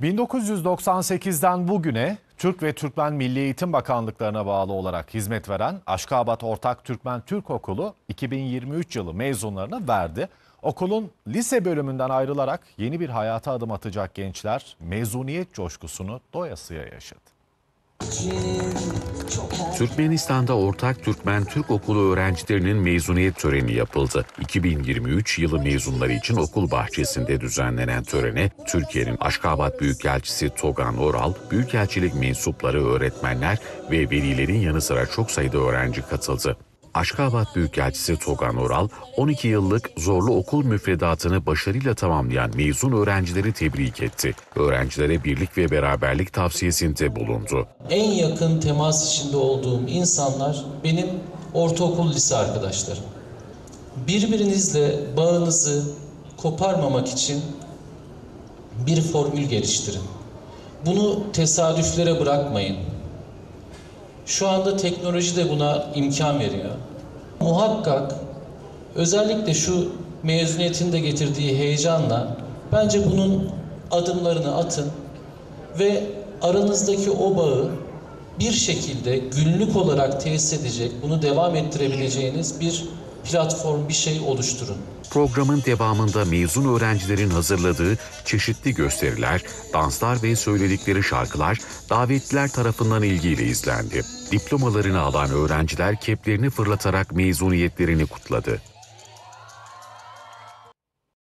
1998'den bugüne Türk ve Türkmen Milli Eğitim Bakanlıklarına bağlı olarak hizmet veren Aşkabat Ortak Türkmen Türk Okulu 2023 yılı mezunlarını verdi. Okulun lise bölümünden ayrılarak yeni bir hayata adım atacak gençler mezuniyet coşkusunu doyasıya yaşadı. Türkmenistan'da Ortak Türkmen Türk Okulu öğrencilerinin mezuniyet töreni yapıldı. 2023 yılı mezunları için okul bahçesinde düzenlenen törene Türkiye'nin Aşkabat Büyükelçisi Togan Oral, büyükelçilik mensupları, öğretmenler ve velilerin yanı sıra çok sayıda öğrenci katıldı. Aşkabat Büyükelçisi Togan Oral, 12 yıllık zorlu okul müfredatını başarıyla tamamlayan mezun öğrencileri tebrik etti. Öğrencilere birlik ve beraberlik tavsiyesinde bulundu. En yakın temas içinde olduğum insanlar benim ortaokul, lise arkadaşlarım. Birbirinizle bağınızı koparmamak için bir formül geliştirin. Bunu tesadüflere bırakmayın. Şu anda teknoloji de buna imkan veriyor. Muhakkak özellikle şu mezuniyetin de getirdiği heyecanla bence bunun adımlarını atın ve aranızdaki o bağı bir şekilde günlük olarak tesis edecek, bunu devam ettirebileceğiniz bir platform, bir şey oluşturun. Programın devamında mezun öğrencilerin hazırladığı çeşitli gösteriler, danslar ve söyledikleri şarkılar davetliler tarafından ilgiyle izlendi. Diplomalarını alan öğrenciler keplerini fırlatarak mezuniyetlerini kutladı.